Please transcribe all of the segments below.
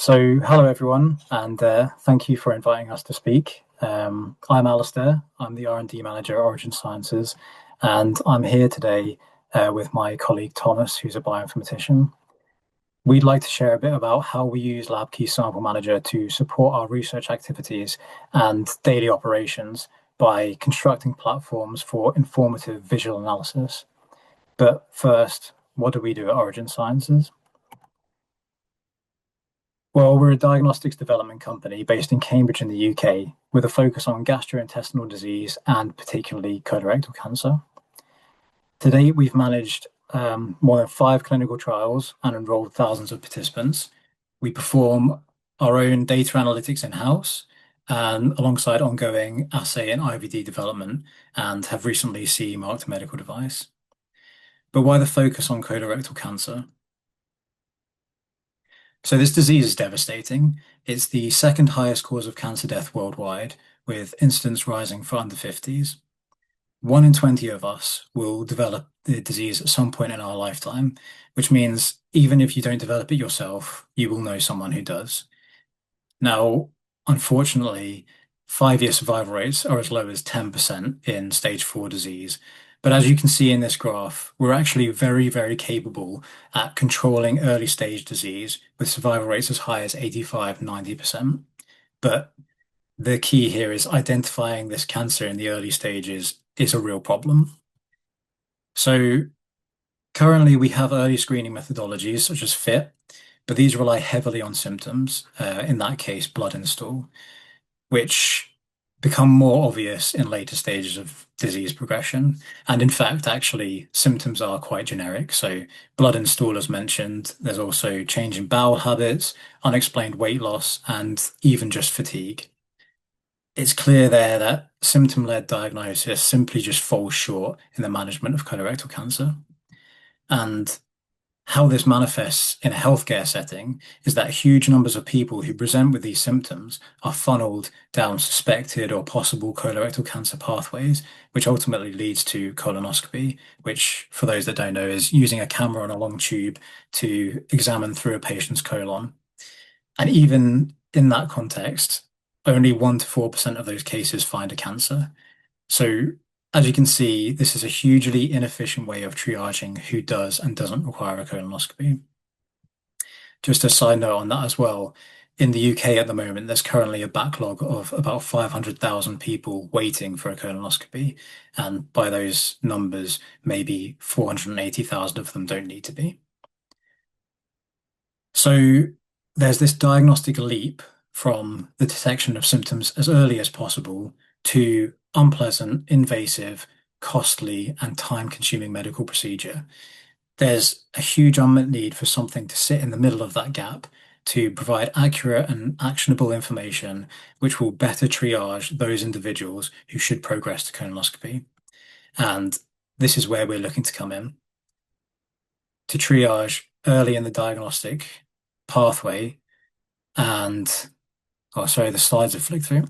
Hello everyone, and thank you for inviting us to speak. I'm Alasdair. I'm the R&D manager at Origin Sciences, and I'm here today with my colleague Thomas, who's a bioinformatician. We'd like to share a bit about how we use LabKey Sample Manager to support our research activities and daily operations by constructing platforms for informative visual analysis. But first, what do we do at Origin Sciences? Well, we're a diagnostics development company based in Cambridge in the UK with a focus on gastrointestinal disease and particularly colorectal cancer. To date, we've managed more than 5 clinical trials and enrolled thousands of participants. We perform our own data analytics in-house and alongside ongoing assay and IVD development and have recently CE marked a medical device. But why the focus on colorectal cancer? So this disease is devastating. It's the second highest cause of cancer death worldwide, with incidence rising for under 50s. 1 in 20 of us will develop the disease at some point in our lifetime, which means even if you don't develop it yourself, you will know someone who does. Now, unfortunately, 5-year survival rates are as low as 10% in stage 4 disease. But as you can see in this graph, we're actually very, very capable at controlling early stage disease with survival rates as high as 85, 90%. But the key here is identifying this cancer in the early stages is a real problem. So currently we have early screening methodologies such as FIT, but these rely heavily on symptoms, in that case, blood and stool, which become more obvious in later stages of disease progression. And in fact, actually, symptoms are quite generic. So blood and stool, as mentioned, there's also change in bowel habits, unexplained weight loss, and even just fatigue. It's clear there that symptom-led diagnosis simply just falls short in the management of colorectal cancer. And how this manifests in a healthcare setting is that huge numbers of people who present with these symptoms are funneled down suspected or possible colorectal cancer pathways, which ultimately leads to colonoscopy, which, for those that don't know, is using a camera on a long tube to examine through a patient's colon. And even in that context, only 1 to 4% of those cases find a cancer. So as you can see, this is a hugely inefficient way of triaging who does and doesn't require a colonoscopy. Just a side note on that as well, in the UK at the moment, there's currently a backlog of about 500,000 people waiting for a colonoscopy. And by those numbers, maybe 480,000 of them don't need to be. So there's this diagnostic leap from the detection of symptoms as early as possible to unpleasant, invasive, costly, and time-consuming medical procedure. There's a huge unmet need for something to sit in the middle of that gap to provide accurate and actionable information which will better triage those individuals who should progress to colonoscopy. And this is where we're looking to come in. To triage early in the diagnostic pathway and oh, sorry, the slides have flicked through.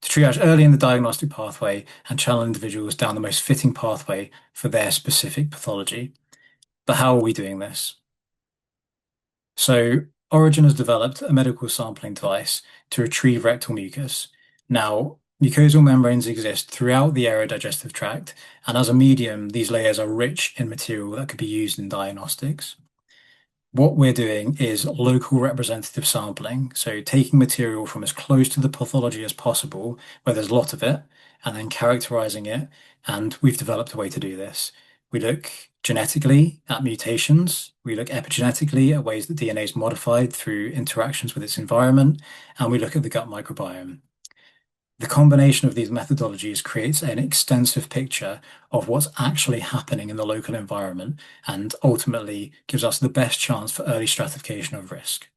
To triage early in the diagnostic pathway and channel individuals down the most fitting pathway for their specific pathology. But how are we doing this? So Origin has developed a medical sampling device to retrieve rectal mucus. Now, mucosal membranes exist throughout the aerodigestive tract, and as a medium, these layers are rich in material that could be used in diagnostics. What we're doing is local representative sampling, so taking material from as close to the pathology as possible, where there's a lot of it, and then characterizing it. And we've developed a way to do this. We look genetically at mutations, we look epigenetically at ways that DNA is modified through interactions with its environment, and we look at the gut microbiome. The combination of these methodologies creates an extensive picture of what's actually happening in the local environment and ultimately gives us the best chance for early stratification of risk.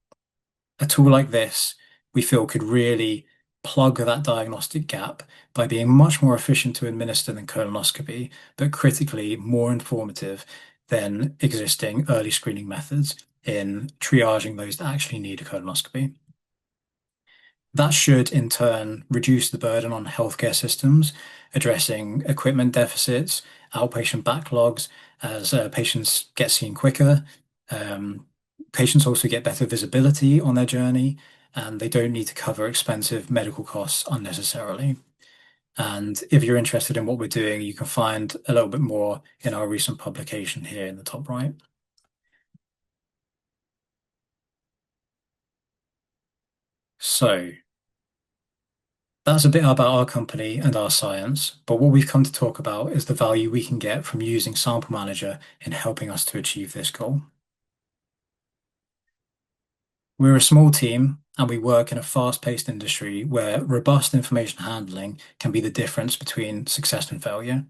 A tool like this, we feel, could really plug that diagnostic gap by being much more efficient to administer than colonoscopy, but critically more informative than existing early screening methods in triaging those that actually need a colonoscopy. That should, in turn, reduce the burden on healthcare systems, addressing equipment deficits, outpatient backlogs as patients get seen quicker, Patients also get better visibility on their journey, and they don't need to cover expensive medical costs unnecessarily. And if you're interested in what we're doing, you can find a little bit more in our recent publication here in the top right. So that's a bit about our company and our science, but what we've come to talk about is the value we can get from using Sample Manager in helping us to achieve this goal. We're a small team and we work in a fast-paced industry where robust information handling can be the difference between success and failure.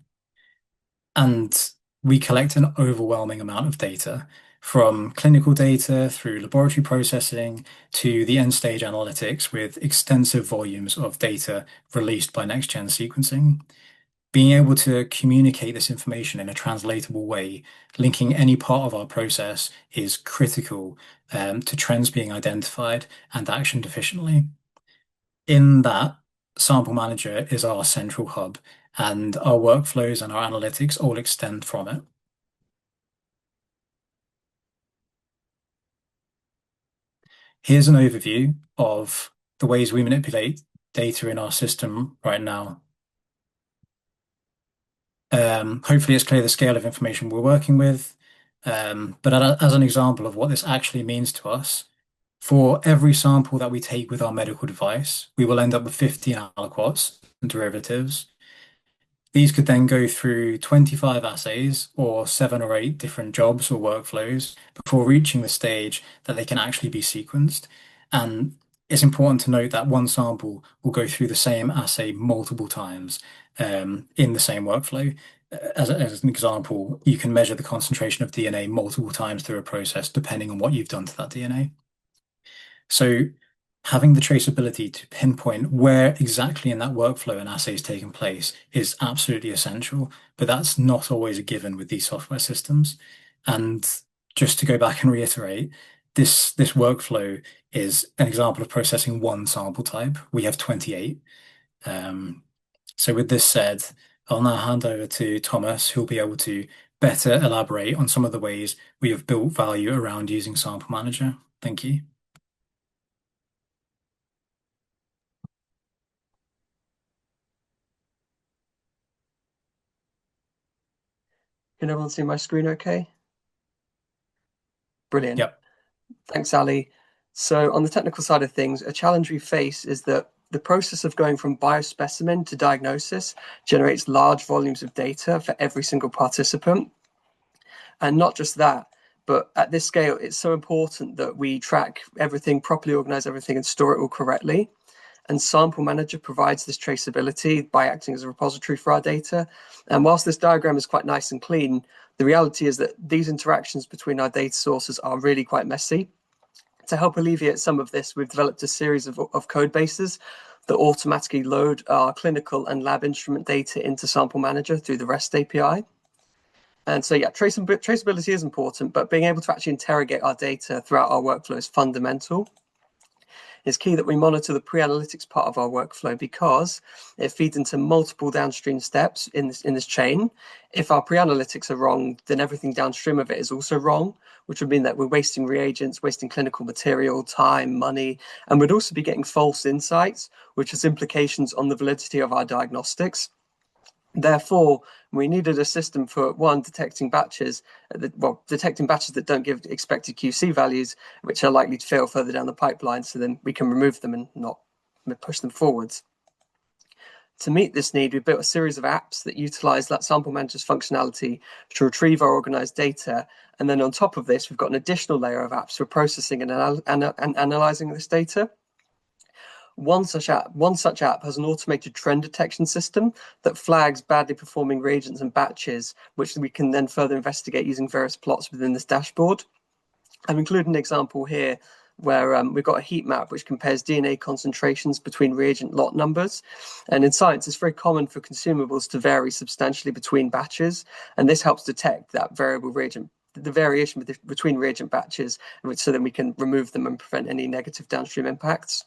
And we collect an overwhelming amount of data, from clinical data through laboratory processing to the end stage analytics with extensive volumes of data released by next-gen sequencing. Being able to communicate this information in a translatable way, linking any part of our process, is critical to trends being identified and actioned efficiently. In that, Sample Manager is our central hub, and our workflows and our analytics all extend from it. Here's an overview of the ways we manipulate data in our system right now. Hopefully it's clear the scale of information we're working with. But as an example of what this actually means to us, for every sample that we take with our medical device, we will end up with 15 aliquots and derivatives. These could then go through 25 assays or 7 or 8 different jobs or workflows before reaching the stage that they can actually be sequenced. And it's important to note that one sample will go through the same assay multiple times in the same workflow. As an example, you can measure the concentration of DNA multiple times through a process depending on what you've done to that DNA. So having the traceability to pinpoint where exactly in that workflow an assay is taking place is absolutely essential, but that's not always a given with these software systems. And just to go back and reiterate, this workflow is an example of processing one sample type. We have 28. So with this said, I'll now hand over to Thomas, who'll be able to better elaborate on some of the ways we have built value around using Sample Manager. Thank you. Can everyone see my screen okay? Brilliant. Yep. Thanks, Ali. So on the technical side of things, a challenge we face is that the process of going from biospecimen to diagnosis generates large volumes of data for every single participant. And not just that, but at this scale, it's so important that we track everything, properly organize everything, and store it all correctly. And Sample Manager provides this traceability by acting as a repository for our data. And whilst this diagram is quite nice and clean, the reality is that these interactions between our data sources are really quite messy. To help alleviate some of this, we've developed a series of code bases that automatically load our clinical and lab instrument data into Sample Manager through the REST API. And so, yeah, traceability is important, but being able to actually interrogate our data throughout our workflow is fundamental. It's key that we monitor the pre-analytics part of our workflow because it feeds into multiple downstream steps in this chain. If our pre-analytics are wrong, then everything downstream of it is also wrong, which would mean that we're wasting reagents, wasting clinical material, time, money, and we'd also be getting false insights, which has implications on the validity of our diagnostics. Therefore, we needed a system for one, detecting batches that don't give expected QC values, which are likely to fail further down the pipeline, so then we can remove them and not push them forwards. To meet this need, we built a series of apps that utilize that Sample Manager's functionality to retrieve our organized data. And then on top of this, we've got an additional layer of apps for processing and analyzing this data. One such app has an automated trend detection system that flags badly performing reagents and batches, which we can then further investigate using various plots within this dashboard. I've included an example here where we've got a heat map which compares DNA concentrations between reagent lot numbers. And in science, it's very common for consumables to vary substantially between batches, and this helps detect that variable reagent, the variation between reagent batches, so that we can remove them and prevent any negative downstream impacts.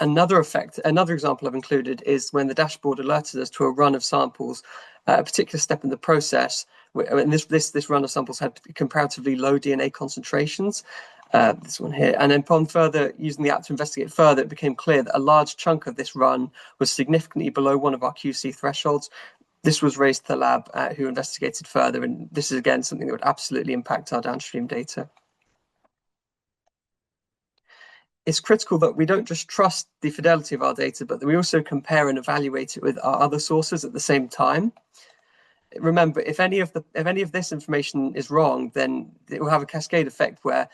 Another example I've included is when the dashboard alerted us to a run of samples at a particular step in the process And this run of samples had comparatively low DNA concentrations. This one here, and then upon further using the app to investigate further, it became clear that a large chunk of this run was significantly below one of our QC thresholds. This was raised to the lab who investigated further, and this is again something that would absolutely impact our downstream data. It's critical that we don't just trust the fidelity of our data, but that we also compare and evaluate it with our other sources at the same time. Remember, if any of this information is wrong, then it will have a cascade effect where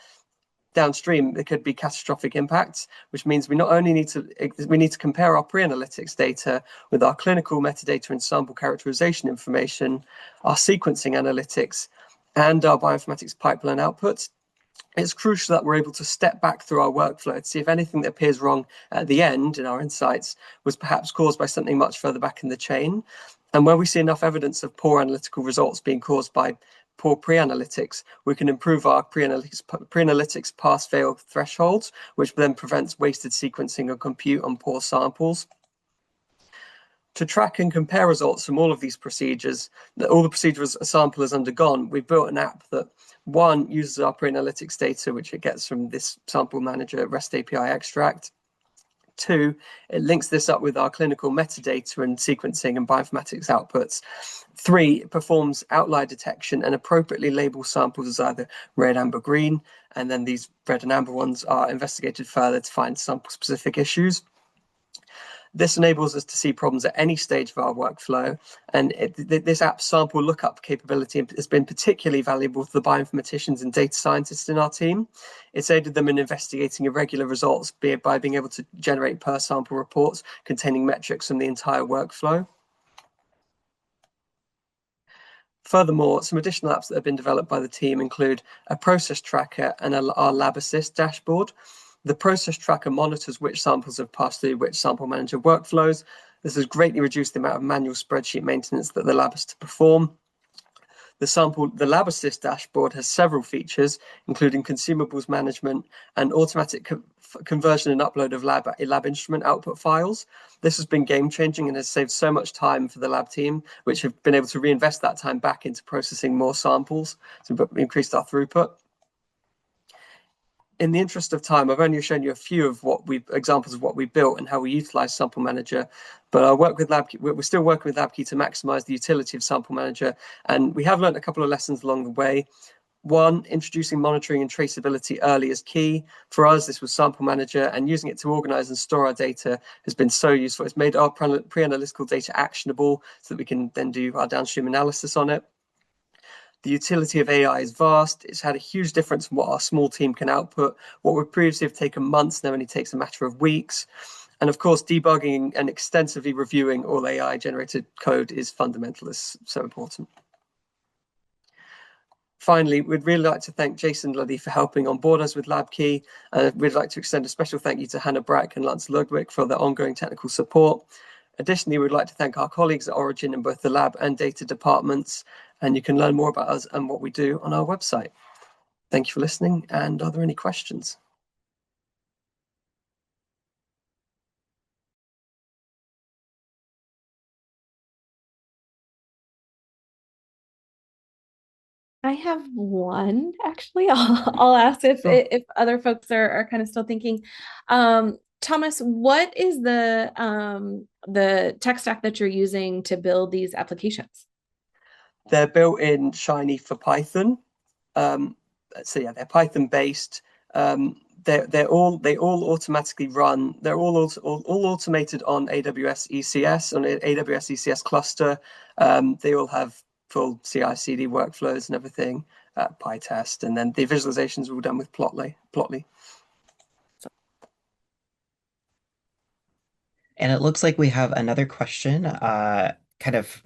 downstream there could be catastrophic impacts, which means we not only need to compare our pre-analytics data with our clinical metadata and sample characterization information, our sequencing analytics, and our bioinformatics pipeline outputs. It's crucial that we're able to step back through our workflow to see if anything that appears wrong at the end in our insights was perhaps caused by something much further back in the chain. And when we see enough evidence of poor analytical results being caused by poor pre-analytics, we can improve our pre-analytics pass-fail thresholds, which then prevents wasted sequencing or compute on poor samples. To track and compare results from all of these procedures, all the procedures a sample has undergone, we've built an app that, one, uses our pre-analytics data, which it gets from this sample manager REST API extract. Two, it links this up with our clinical metadata and sequencing and bioinformatics outputs. Three, it performs outlier detection and appropriately labels samples as either red, amber, green, and then these red and amber ones are investigated further to find sample-specific issues. This enables us to see problems at any stage of our workflow, and this app's sample lookup capability has been particularly valuable to the bioinformaticians and data scientists in our team. It's aided them in investigating irregular results by being able to generate per sample reports containing metrics from the entire workflow. Furthermore, some additional apps that have been developed by the team include a process tracker and our Lab Assist dashboard. The process tracker monitors which samples have passed through which sample manager workflows. This has greatly reduced the amount of manual spreadsheet maintenance that the lab has to perform. The Lab Assist dashboard has several features, including consumables management and automatic conversion and upload of lab instrument output files. This has been game-changing and has saved so much time for the lab team, which have been able to reinvest that time back into processing more samples to increase our throughput. In the interest of time, I've only shown you a few of examples of what we built and how we utilize Sample Manager, but we're still working with LabKey to maximize the utility of Sample Manager, and we have learned a couple of lessons along the way. One, introducing monitoring and traceability early is key. For us, this was Sample Manager, and using it to organize and store our data has been so useful. It's made our pre-analytical data actionable so that we can then do our downstream analysis on it. The utility of AI is vast. It's had a huge difference in what our small team can output. What would previously have taken months now only takes a matter of weeks. And of course, debugging and extensively reviewing all AI-generated code is fundamental. It's so important. Finally, we'd really like to thank Jason Luddy for helping onboard us with LabKey. We'd like to extend a special thank you to Hannah Brack and Lance Ludwig for their ongoing technical support. Additionally, we'd like to thank our colleagues at Origin in both the lab and data departments, and you can learn more about us and what we do on our website. Thank you for listening, and are there any questions? I have one actually. I'll ask if other folks are kind of still thinking. Thomas, what is the tech stack that you're using to build these applications? They're built in Shiny for Python. So yeah, they're Python based. They all automatically run. They're all automated on AWS ECS, on an AWS ECS cluster. They all have full CI/CD workflows and everything, PyTest, and then the visualizations are all done with Plotly. And it looks like we have another question, kind of,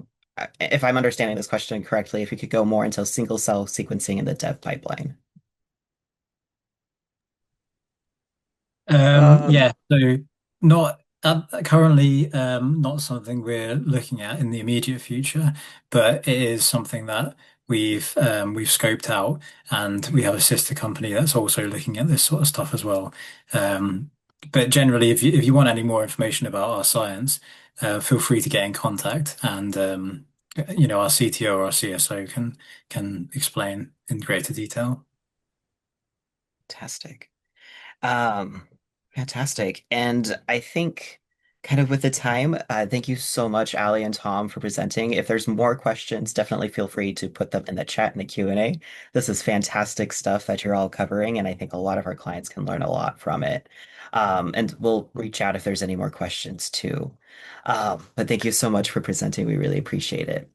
if I'm understanding this question correctly, if we could go more into single cell sequencing in the dev pipeline. Yeah, so not currently not something we're looking at in the immediate future, but it is something that we've scoped out, and we have a sister company that's also looking at this sort of stuff as well. But generally, if you want any more information about our science, feel free to get in contact, and our CTO or our CSO can explain in greater detail. Fantastic. Um, Fantastic. And I think kind of with the time, thank you so much, Ali and Tom, for presenting. If there's more questions, definitely feel free to put them in the chat in the Q&A. This is fantastic stuff that you're all covering, and I think a lot of our clients can learn a lot from it. And we'll reach out if there's any more questions too. But thank you so much for presenting. We really appreciate it.